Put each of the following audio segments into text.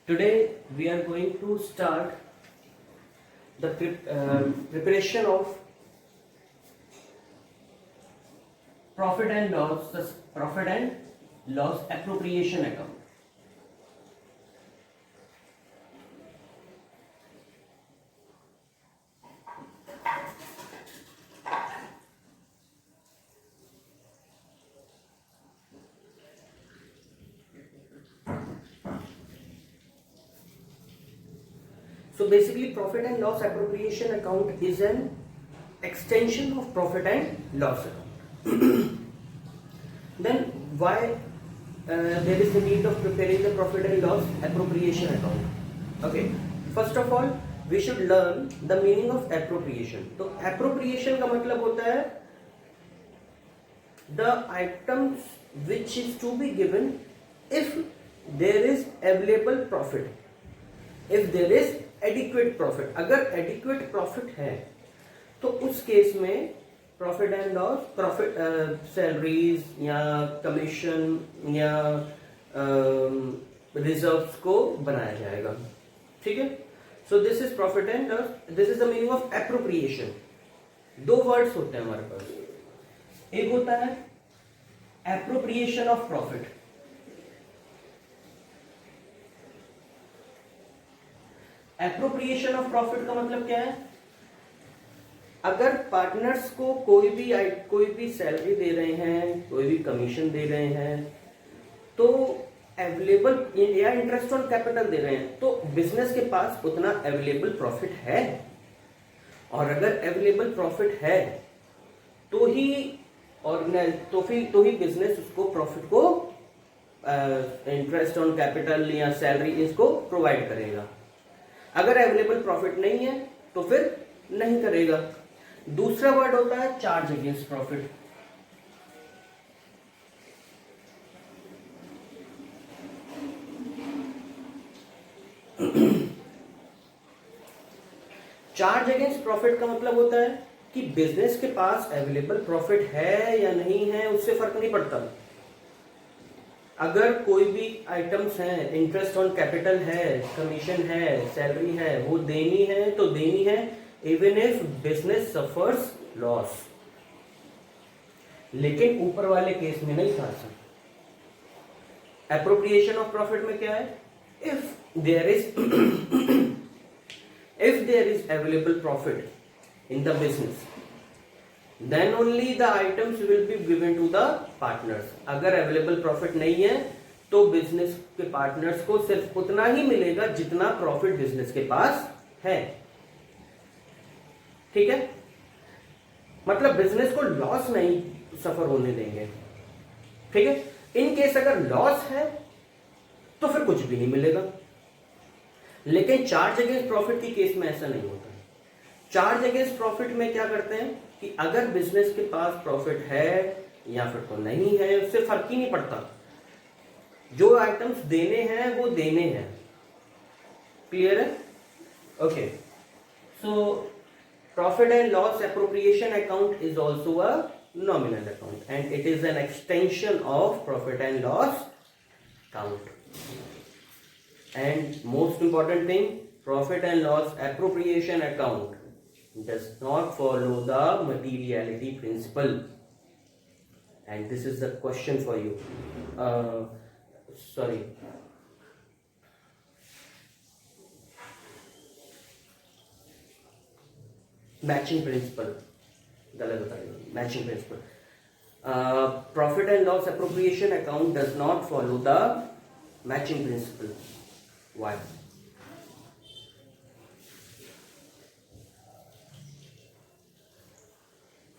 Today we are going to start the preparation of profit and loss, the profit and loss appropriation account. So basically profit and loss appropriation account is an extension of profit and loss account. Then why there is the need of preparing the profit and loss appropriation account? Okay, first of all we should learn the meaning of appropriation. तो appropriation का मतलब होता है the items which is to be given if there is available profit, if there is adequate profit. अगर adequate profit है तो उस case में profit and loss, profit salaries या कमीशन या रिजर्व्स को बनाया जाएगा. ठीक है. So this is profit and loss. This is the meaning of appropriation. दो वर्ड्स होते हैं हमारे पास. एक होता है appropriation of profit. Appropriation of profit का मतलब क्या है? अगर पार्टनर्स को कोई भी सैलरी दे रहे हैं, कोई भी कमीशन दे रहे हैं, तो अवेलेबल या इंटरेस्ट ऑन कैपिटल दे रहे हैं, तो बिजनेस के पास उतना अवेलेबल प्रॉफिट है. और अगर अवेलेबल प्रॉफिट है तो ही बिजनेस उसको प्रॉफिट को इंटरेस्ट ऑन कैपिटल या सैलरी इसको प्रोवाइड करेगा. अगर अवेलेबल प्रॉफिट नहीं है तो फिर नहीं करेगा. दूसरा वर्ड होता है charge against profit. Charge against profit का मतलब होता है कि बिजनेस के पास अवेलेबल प्रॉफिट है या नहीं है उससे फर्क नहीं पड़ता. अगर कोई भी आइटम्स हैं, इंटरेस्ट ऑन कैपिटल है, कमीशन है, सैलरी है, वो देनी है तो देनी है even if business suffers loss. लेकिन ऊपर वाले केस में नहीं था. एप्रोप्रिएशन ऑफ प्रॉफिट में क्या है? If there is available profit in the business then only the items will be given to the partners. अगर अवेलेबल प्रॉफिट नहीं है तो बिजनेस के पार्टनर्स को सिर्फ उतना ही मिलेगा जितना प्रॉफिट बिजनेस के पास है. ठीक है. मतलब बिजनेस को लॉस नहीं सफर होने देंगे. ठीक है. इन केस अगर लॉस है तो फिर कुछ भी नहीं मिलेगा. लेकिन चार्ज अगेंस्ट प्रॉफिट की केस में ऐसा नहीं होता. चार्ज अगेंस्ट प्रॉफिट में क्या करते हैं कि अगर बिजनेस के पास प्रॉफिट है या फिर तो नहीं है उससे फर्क ही नहीं पड़ता. जो आइटम्स देने हैं वो देने हैं. क्लियर है? Okay. So profit and loss appropriation account is also a nominal account and it is an extension of profit and loss account. And most important thing, profit and loss appropriation account does not follow the materiality principle. And this is the question for you. Sorry. Matching principle. गलत बताइए. Matching principle. Profit and loss appropriation account does not follow the matching principle. Why?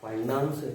Find the answer.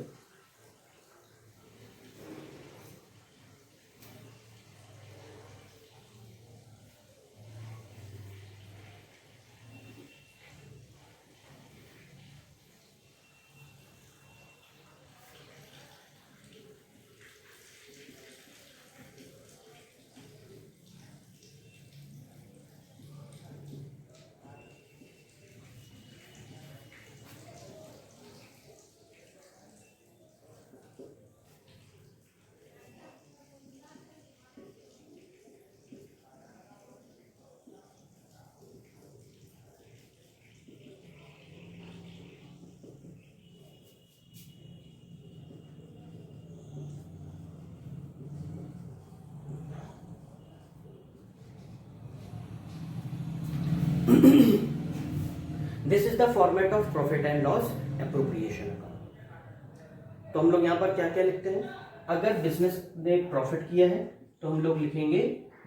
This is the format of profit and loss appropriation account. तो हम लोग यहां पर क्या क्या लिखते हैं, अगर बिजनेस ने प्रॉफिट किया है तो हम लोग लिखेंगे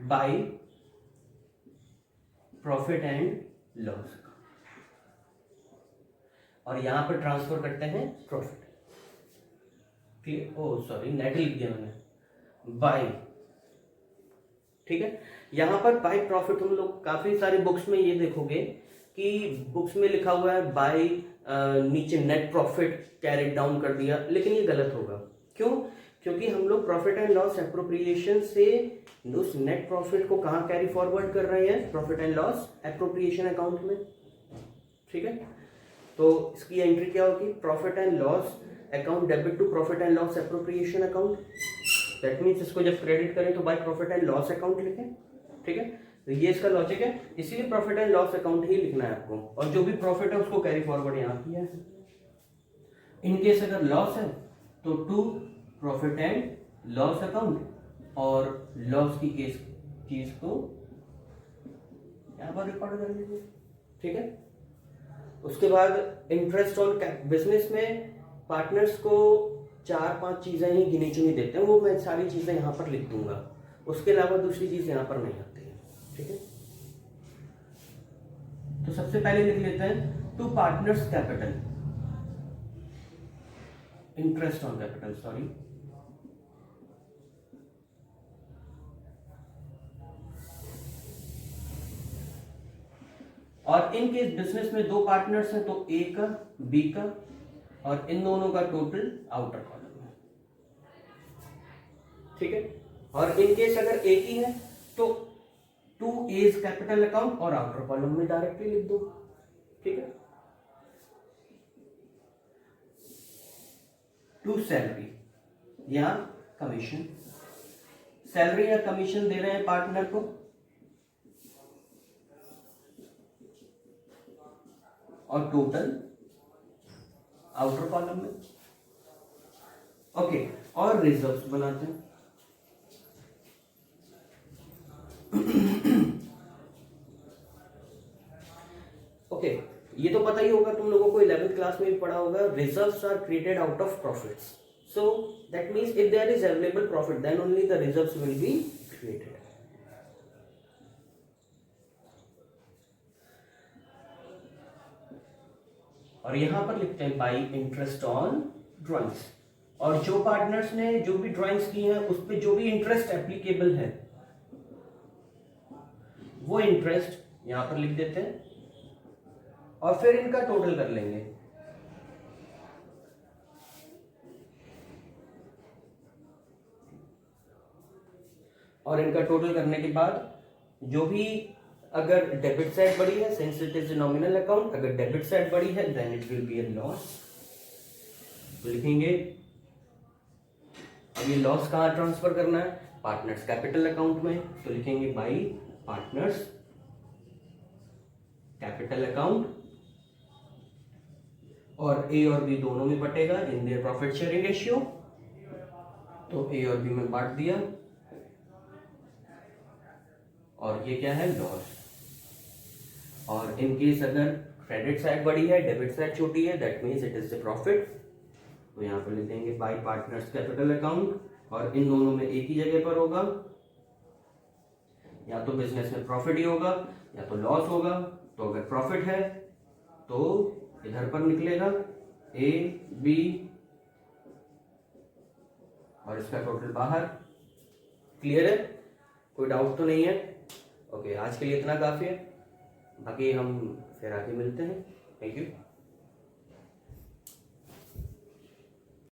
बाय प्रॉफिट एंड लॉस, और यहां पर ट्रांसफर करते हैं प्रॉफिट। ओ सॉरी, नेट लिख दिया मैंने, बाय। ठीक है, यहां पर बाय प्रॉफिट हम लोग काफी सारी बुक्स में ये देखोगे कि बुक्स में लिखा हुआ है बाय, नीचे नेट प्रॉफिट कैरी डाउन कर दिया, लेकिन ये गलत होगा। क्यों? क्योंकि हम लोग प्रॉफिट एंड लॉस एप्रोप्रिएशन से उस नेट प्रॉफिट को कहां कैरी फॉरवर्ड कर रहे हैं, profit and loss appropriation account में। ठीक है, तो इसकी एंट्री क्या होगी, profit and loss account debit to profit and loss appropriation account. That means इसको जब क्रेडिट करें तो by profit and loss account लिखें। ठीक है, तो ये इसका लॉजिक है, इसीलिए प्रॉफिट एंड लॉस अकाउंट ही लिखना है आपको, और जो भी प्रॉफिट है उसको कैरी फॉरवर्ड यहां किया है। इन केस अगर लॉस है तो to profit and loss account, और लॉस की केस चीज को यहां पर रिकॉर्ड कर लीजिए। ठीक है, उसके बाद इंटरेस्ट ऑन बिजनेस में पार्टनर्स को 4-5 चीजें ही गिनी चुनी देते हैं, वो मैं सारी चीजें यहां पर लिख दूंगा, उसके अलावा दूसरी चीज यहां पर नहीं आती है। ठीक है, तो सबसे पहले लिख लेते हैं to partners capital, interest on capital, sorry, और इन केस बिजनेस में 2 पार्टनर्स हैं तो ए का बी का, और इन दोनों का टोटल आउटर कॉलम है। ठीक है, और इन केस अगर एक ही है तो 2 एज कैपिटल अकाउंट और आउटर कॉलम में डायरेक्टली लिख दो। ठीक है, टू सैलरी या कमीशन, सैलरी या कमीशन दे रहे हैं पार्टनर को, और टोटल आउटर कॉलम में। ओके, और रिजर्व्स बनाते हैं। ओके, ये तो पता ही होगा तुम लोगों को, 11th क्लास में भी पढ़ा होगा, reserves are created out of profits, so that means if there is available profit then only the reserves will be created. और यहां पर लिखते हैं बाई इंटरेस्ट ऑन ड्राइंग्स, और जो पार्टनर्स ने जो भी ड्राइंग्स की हैं उस पे जो भी इंटरेस्ट एप्लीकेबल है वो इंटरेस्ट यहां पर लिख देते हैं, और फिर इनका टोटल कर लेंगे। और इनका टोटल करने के बाद जो भी, अगर डेबिट साइड बड़ी है since it is nominal account, अगर डेबिट साइड बड़ी है then it will be a loss, तो लिखेंगे। अब ये लॉस कहां ट्रांसफर करना है, पार्टनर्स कैपिटल अकाउंट में, तो लिखेंगे बाई पार्टनर्स कैपिटल अकाउंट, और ए और बी दोनों में बटेगा in their profit sharing ratio, तो ए और बी में बांट दिया, और ये क्या है, लॉस। और इन केस अगर क्रेडिट साइड बड़ी है डेबिट साइड छोटी है that means it is the profit, तो यहां पर लिख देंगे बाय पार्टनर्स कैपिटल अकाउंट, और इन दोनों में एक ही जगह पर होगा, या तो बिजनेस में प्रॉफिट ही होगा या तो लॉस होगा। तो अगर प्रॉफिट है तो इधर पर निकलेगा ए बी, और इसका टोटल बाहर। क्लियर है, कोई डाउट तो नहीं है? ओके, आज के लिए इतना काफी है, बाकी हम फिर आगे मिलते हैं। Thank you.